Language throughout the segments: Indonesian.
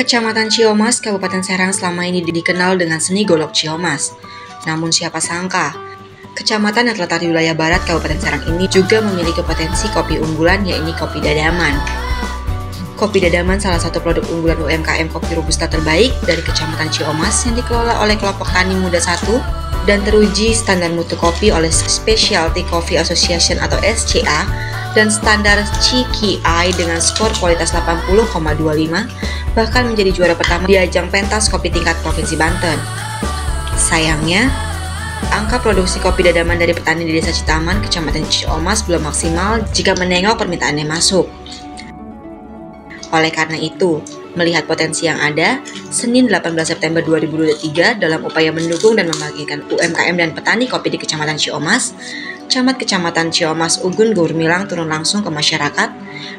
Kecamatan Ciomas, Kabupaten Serang selama ini dikenal dengan seni golok Ciomas. Namun siapa sangka, kecamatan yang terletak di wilayah barat Kabupaten Serang ini juga memiliki potensi kopi unggulan, yakni kopi Dadaman. Kopi Dadaman salah satu produk unggulan UMKM kopi Robusta terbaik dari Kecamatan Ciomas yang dikelola oleh kelompok Tani Muda 1 dan teruji standar mutu kopi oleh Specialty Coffee Association atau SCA dan standar CKI dengan skor kualitas 80,25, bahkan menjadi juara pertama di ajang pentas kopi tingkat Provinsi Banten. Sayangnya, angka produksi kopi Dadaman dari petani di Desa Citaman, Kecamatan Ciomas belum maksimal jika menengok permintaannya masuk. Oleh karena itu, melihat potensi yang ada, Senin 18 September 2023 dalam upaya mendukung dan membangkitkan UMKM dan petani kopi di Kecamatan Ciomas, Camat Kecamatan Ciomas Ugun Gurmilang turun langsung ke masyarakat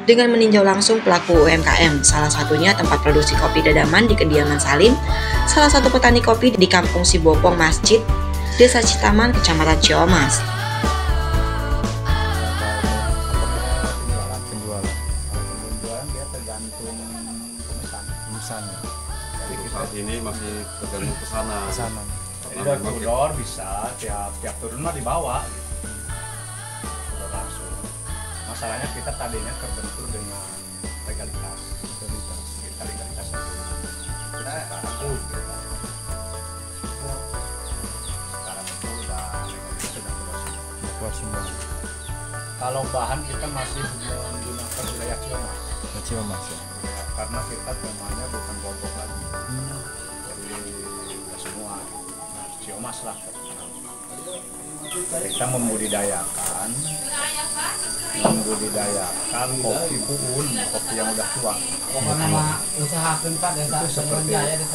dengan meninjau langsung pelaku UMKM, salah satunya tempat produksi kopi Dadaman di Kediaman Salim, salah satu petani kopi di Kampung Sibopong Masjid, Desa Citaman, Kecamatan Ciomas. Penjualan dia tergantung pemesan. Jadi saat ini masih tergantung pesanan. Jadi door to door bisa tiap turun mah dibawa gitu. Udah langsung. Masalahnya kita tadinya terbentur dengan legalitas. Kita legalitas itu. Sekarang itu udah legalitas sudah kalau bahan kita masih menggunakan wilayah Ciomas ya. Karena kita temanya bukan kelompok lagi. Jadi udah semua. Nah, Ciomas lah. Kita membudidayakan kopi puun, kopi yang udah tua. Itu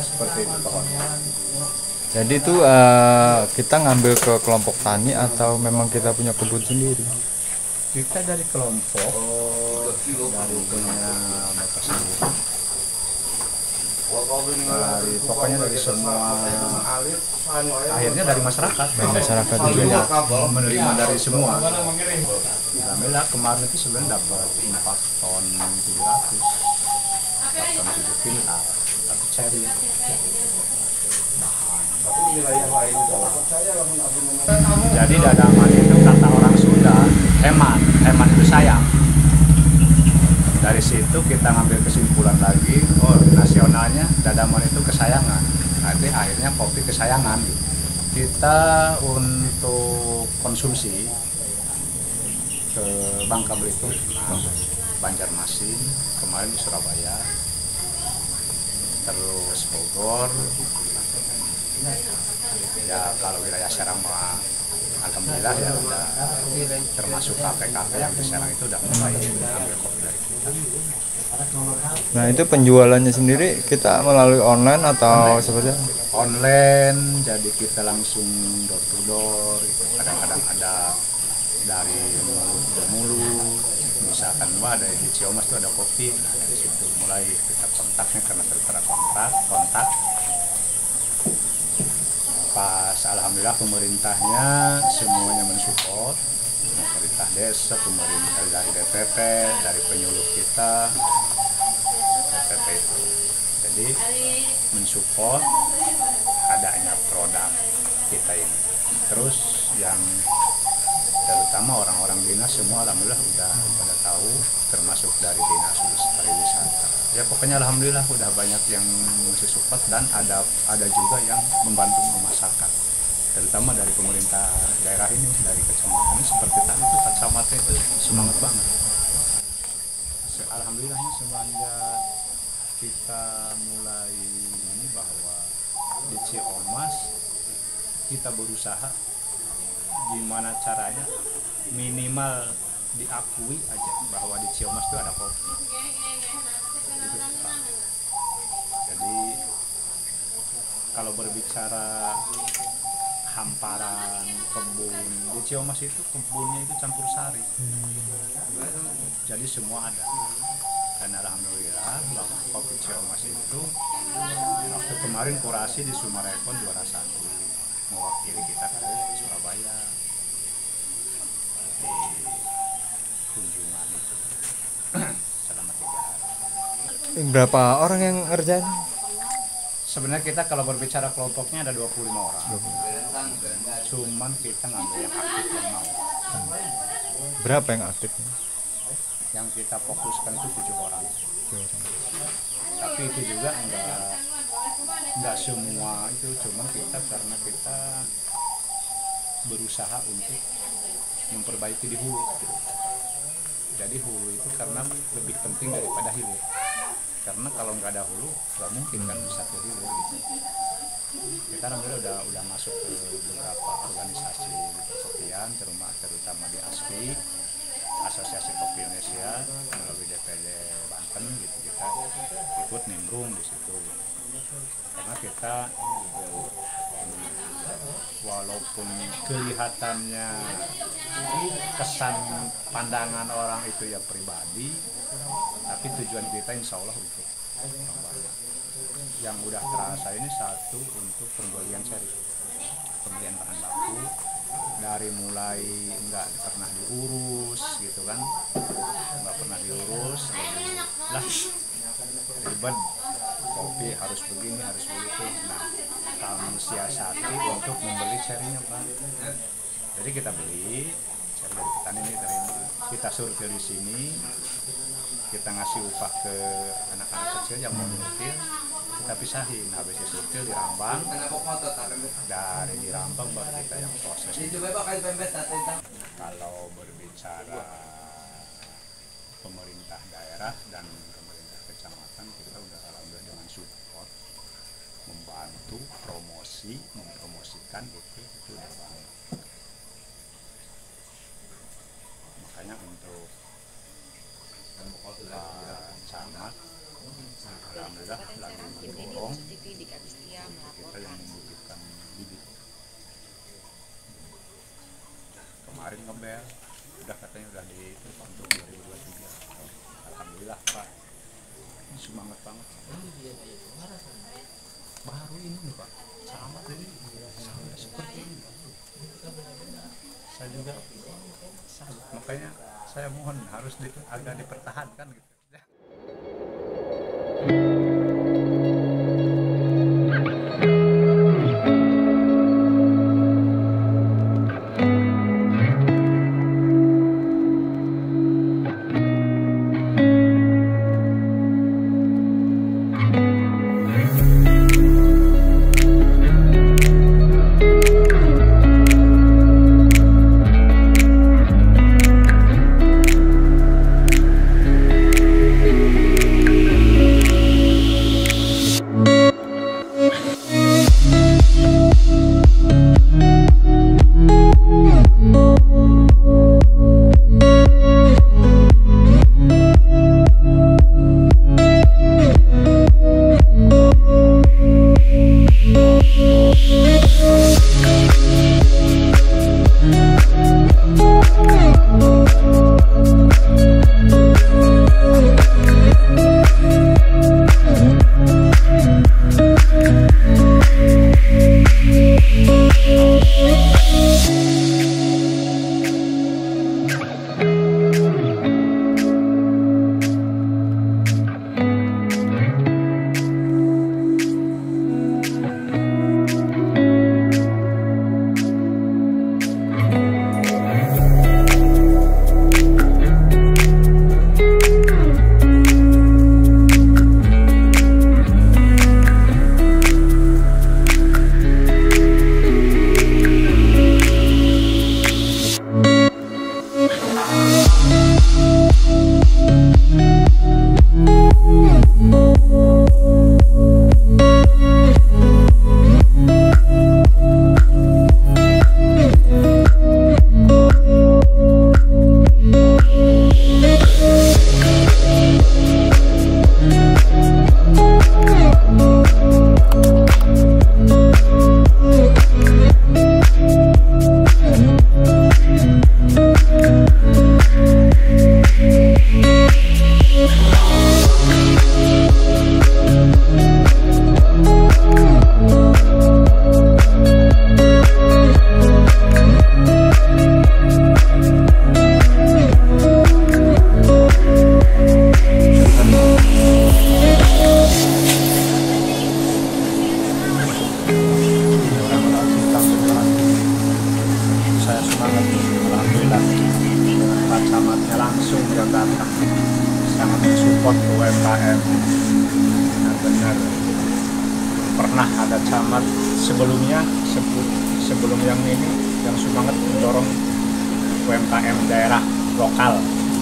seperti itu pohonnya. Jadi itu kita ngambil ke kelompok tani atau memang kita punya kebun sendiri? Kita dari kelompok, dari punya bapak sendiri. Pokoknya dari semua, akhirnya dari masyarakat. Juga. Menerima dari semua. Alhamdulillah kemarin itu sebenarnya dapat 4 ton 700, 4 ton 7 kintal, satu ceri. Jadi Dadaman itu kata orang Sunda, hemat itu sayang. Dari situ kita ngambil kesimpulan lagi, nasionalnya Dadaman itu kesayangan. Nanti akhirnya kopi kesayangan. Kita untuk konsumsi ke Bangka Belitung, Banjarmasin, kemarin di Surabaya, terus Bogor. Ya kalau wilayah Serang mah alhamdulillah ya udah termasuk kafe-kafe yang di Serang itu udah mulai ambil kopi dari kita. Nah itu penjualannya sendiri kita melalui online atau seperti apa? Online, jadi kita langsung door to door gitu. Kadang-kadang ada dari mulut ke mulut, misalkan ada di Ciomas itu ada kopi, nah dari situ mulai kita kontaknya karena tertera kontak. Pas alhamdulillah pemerintahnya semuanya mensupport, pemerintah desa, pemerintah dari DPP, dari penyuluh kita, DPP itu. Jadi mensupport adanya produk kita ini. Terus yang terutama orang-orang dinas semua alhamdulillah udah pada tahu, termasuk dari dinas pariwisata. Ya pokoknya alhamdulillah udah banyak yang masih support dan ada juga yang membantu memasarkan, terutama dari pemerintah daerah ini, dari kecamatan seperti tadi itu kecamatan itu semangat banget. Alhamdulillahnya semenjak kita mulai ini bahwa di Ciomas kita berusaha gimana caranya minimal diakui aja bahwa di Ciomas itu ada kopi. Jadi kalau berbicara hamparan kebun di Ciomas itu kebunnya itu campur sari. Jadi semua ada. Dan alhamdulillah kopi Ciomas itu waktu kemarin kurasi di Sumarekon juara 1, mewakili kita ke Surabaya di kunjungan itu selama 3 hari. Berapa orang yang ngerjain? Sebenarnya kita kalau berbicara kelompoknya ada 25 orang. Cuman kita ngambil yang aktif yang mau. Berapa yang aktif? Yang kita fokuskan itu 7 orang. Tapi itu juga enggak semua itu, cuman kita karena kita berusaha untuk memperbaiki di hulu. Jadi hulu itu karena lebih penting daripada hilir. Karena kalau nggak ada hulu nggak mungkin kan bisa ke hilir gitu. Kita alhamdulillah udah masuk ke beberapa organisasi perkopian, terutama di ASPI, Asosiasi Kopi Indonesia, melalui DPD Banten gitu, kita ikut nimbrung di situ. Karena kita walaupun kelihatannya kesan pandangan orang itu ya pribadi, tapi tujuan kita insya Allah untuk orang banyak. Yang udah terasa ini satu untuk pembelian seri, pembelian bahan baku, dari mulai nggak pernah diurus gitu kan, nggak pernah diurus lah ribet, kopi harus begini harus begitu. Nah kami siasati untuk membeli serinya Pak. Jadi kita beli seri dari petani ini, terima, kita survei di sini, kita ngasih upah ke anak-anak kecil yang mau nyutil, kita pisahin, habis disurvei dirambang, dari dirambang baru kita yang proses. Kalau berbicara pemerintah daerah dan pemerintah kecamatan, kita udah alhamdulillah dengan support, membantu mempromosikan itu udah banget. Makanya untuk Camat alhamdulillah lagi mendorong kita yang membutuhkan bibit. Kemarin ngebel udah katanya udah di untuk 2023. Alhamdulillah Pak, semangat banget. Baru ini nih Pak, Camat ini seperti ini. Saya juga makanya saya mohon harus agak dipertahankan gitu. benar-benar pernah ada camat sebelumnya sebelum yang ini yang semangat mendorong UMKM daerah lokal.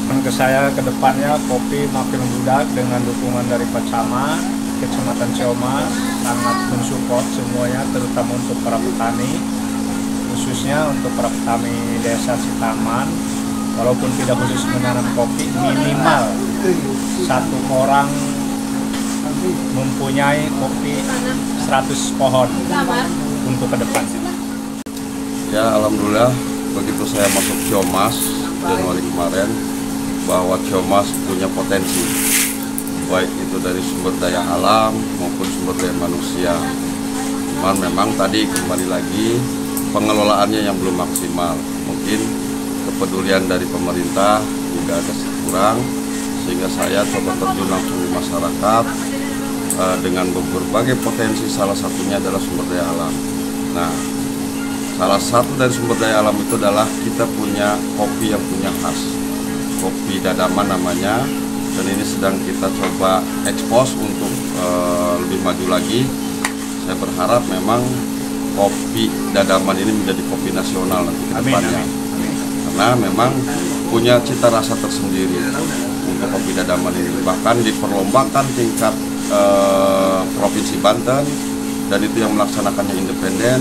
Dan ke saya ke depannya kopi makin mudah dengan dukungan dari Pak Camat, Kecamatan Ciomas sangat mensupport semuanya, terutama untuk para petani, khususnya untuk para petani desa Citaman. Walaupun tidak khusus menanam kopi, minimal satu orang mempunyai kopi 100 pohon untuk ke depan. Ya, alhamdulillah begitu saya masuk Ciomas Januari kemarin bahwa Ciomas punya potensi, baik itu dari sumber daya alam maupun sumber daya manusia. Cuman memang tadi kembali lagi pengelolaannya yang belum maksimal. Mungkin kepedulian dari pemerintah juga agak kurang, sehingga saya coba terjun langsung di masyarakat dengan berbagai potensi. Salah satunya adalah sumber daya alam. Nah, salah satu dari sumber daya alam itu adalah kita punya kopi yang punya khas, kopi Dadaman namanya, dan ini sedang kita coba ekspos untuk lebih maju lagi. Saya berharap memang kopi Dadaman ini menjadi kopi nasional nanti ke depannya. Karena memang punya cita rasa tersendiri untuk kopi Dadaman ini. Bahkan diperlombakan tingkat Provinsi Banten, dan itu yang melaksanakannya independen.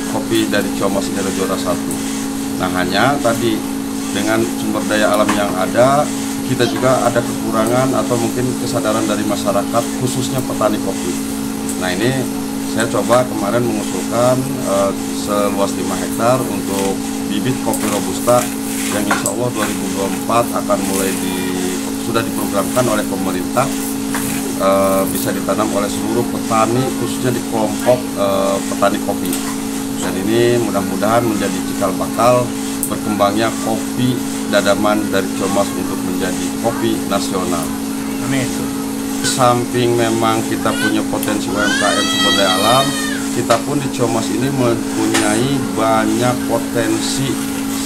Kopi dari Ciomas ini adalah juara 1. Nah, hanya tadi dengan sumber daya alam yang ada, kita juga ada kekurangan atau mungkin kesadaran dari masyarakat, khususnya petani kopi. Nah, ini saya coba kemarin mengusulkan seluas 5 hektar untuk bibit kopi Robusta yang insya Allah 2024 akan mulai sudah diprogramkan oleh pemerintah, bisa ditanam oleh seluruh petani, khususnya di kelompok petani kopi. Dan ini mudah-mudahan menjadi cikal bakal berkembangnya kopi Dadaman dari Ciomas untuk menjadi kopi nasional. Amin. Samping memang kita punya potensi UMKM sumber daya alam, kita pun di Ciomas ini mempunyai banyak potensi.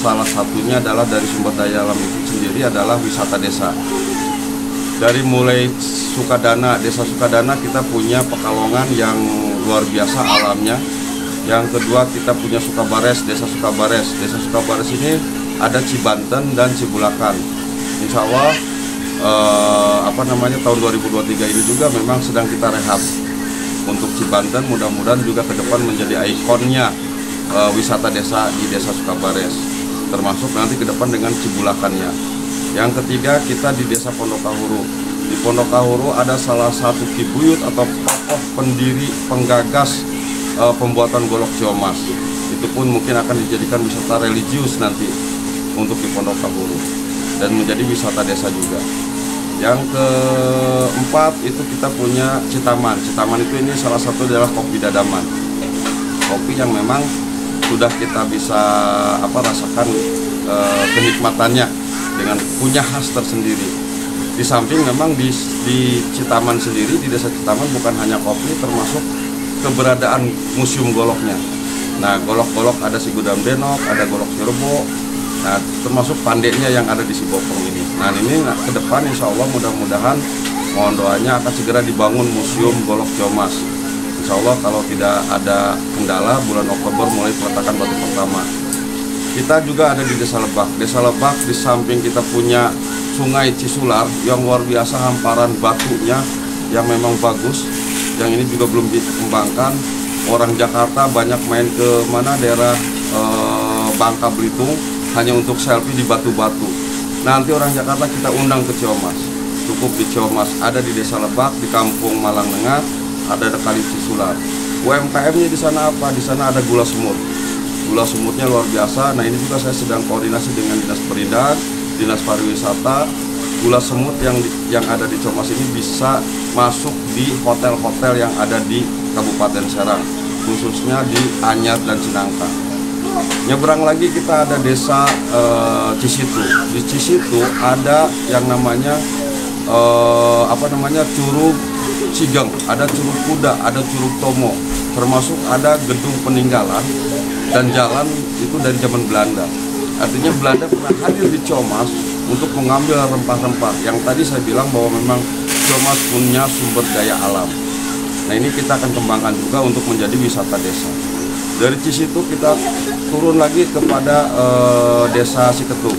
Salah satunya adalah dari sumber daya alam itu sendiri adalah wisata desa. Dari mulai Sukadana, desa Sukadana kita punya pekalongan yang luar biasa alamnya. Yang kedua kita punya Sukabares, desa Sukabares. Desa Sukabares ini ada Cibanten dan Cibulakan. Insya Allah tahun 2023 ini juga memang sedang kita rehab untuk Cibanten. Mudah-mudahan juga ke depan menjadi ikonnya wisata desa di desa Sukabares, termasuk nanti ke depan dengan Cibulakannya. Yang ketiga kita di desa Pondokahuru. Di Pondokahuru ada salah satu kibuyut atau tokoh pendiri penggagas pembuatan golok Ciomas. Itu pun mungkin akan dijadikan wisata religius nanti untuk di Pondokahuru dan menjadi wisata desa juga. Yang keempat itu kita punya Citaman. Citaman itu ini salah satu adalah kopi Dadaman. Kopi yang memang sudah kita bisa rasakan kenikmatannya dengan punya khas tersendiri. Di samping memang di Citaman sendiri, di desa Citaman bukan hanya kopi, termasuk keberadaan museum goloknya. Nah, golok-golok ada si Gudam Denok, ada golok Sirbo, nah termasuk pandeknya yang ada di Sibopong ini. Nah, ini ke depan insya Allah mudah-mudahan mohon doanya akan segera dibangun museum golok Ciomas. Insya Allah kalau tidak ada kendala bulan Oktober mulai peletakan batu pertama. Kita juga ada di Desa Lebak. Desa Lebak di samping kita punya Sungai Cisular yang luar biasa, hamparan batunya yang memang bagus. Yang ini juga belum dikembangkan. Orang Jakarta banyak main ke daerah Bangka Belitung hanya untuk selfie di batu-batu. Nanti orang Jakarta kita undang ke Ciomas. Cukup di Ciomas, ada di Desa Lebak, di Kampung Malang Nengat, ada Kali Cisular. UMKM-nya di sana apa? Di sana ada gula semut. Gula semutnya luar biasa. Nah, ini juga saya sedang koordinasi dengan Dinas Perindak, Dinas Pariwisata. Gula semut yang ada di Ciomas ini bisa masuk di hotel-hotel yang ada di Kabupaten Serang, khususnya di Anyar dan Cinangka. Nyebrang lagi kita ada desa Cisitu. Di Cisitu ada yang namanya Curug Cigeng, ada Curug Kuda, ada Curug Tomo, termasuk ada gedung peninggalan dan jalan itu dari zaman Belanda. Artinya Belanda pernah hadir di Ciomas untuk mengambil rempah-rempah yang tadi saya bilang bahwa memang Ciomas punya sumber daya alam. Nah, ini kita akan kembangkan juga untuk menjadi wisata desa. Dari situ kita turun lagi kepada desa Siketuk.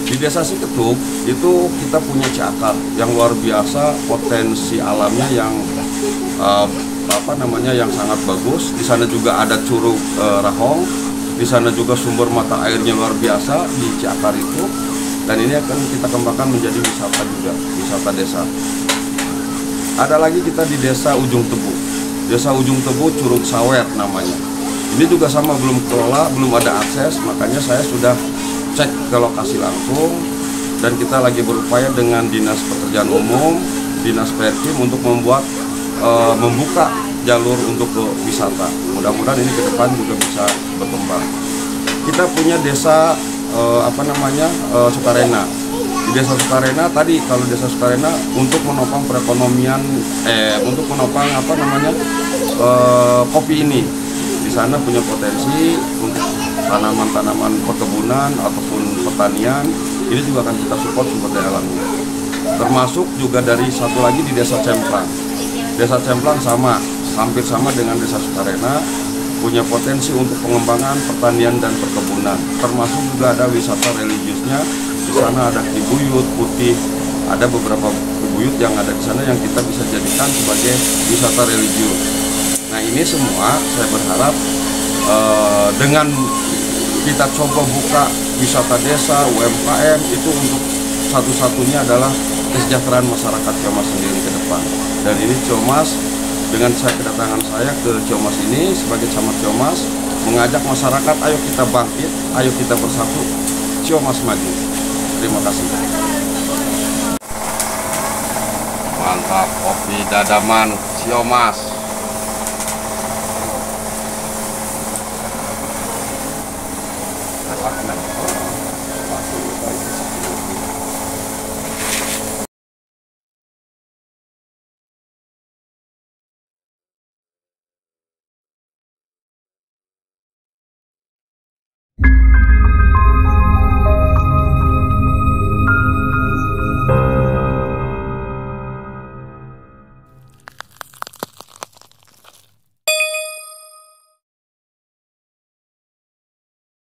Di desa Siketuk itu kita punya Ciakar yang luar biasa, potensi alamnya yang yang sangat bagus. Di sana juga ada Curug Rahong. Di sana juga sumber mata airnya luar biasa di Ciakar itu. Dan ini akan kita kembangkan menjadi wisata juga, wisata desa. Ada lagi kita di desa Ujung Tebu. Desa Ujung Tebu Curug Sawer namanya. Ini juga sama, belum kelola, belum ada akses, makanya saya sudah cek ke lokasi langsung dan kita lagi berupaya dengan Dinas Pekerjaan Umum, Dinas Perkim untuk membuka jalur untuk ke wisata. Mudah-mudahan ini ke depan juga bisa berkembang. Kita punya desa Sukarena. Di desa Sukarena tadi, kalau desa Sukarena untuk menopang perekonomian, untuk menopang kopi ini. Di sana punya potensi untuk tanaman-tanaman perkebunan ataupun pertanian. Ini juga akan kita support sumber daya alamnya. Termasuk juga dari satu lagi di desa Cemplang. Desa Cemplang hampir sama dengan desa Sukarena, punya potensi untuk pengembangan pertanian dan perkebunan. Termasuk juga ada wisata religiusnya. Di sana ada Kibuyut Putih, ada beberapa kibuyut yang ada di sana yang kita bisa jadikan sebagai wisata religius. Nah, ini semua saya berharap dengan kita coba buka wisata desa, UMKM itu untuk satu-satunya adalah kesejahteraan masyarakat Ciomas sendiri ke depan. Dan ini Ciomas, dengan kedatangan saya ke Ciomas ini sebagai camat Ciomas, mengajak masyarakat, ayo kita bangkit, ayo kita bersatu, Ciomas maju. Terima kasih. Mantap, kopi dadaman Ciomas.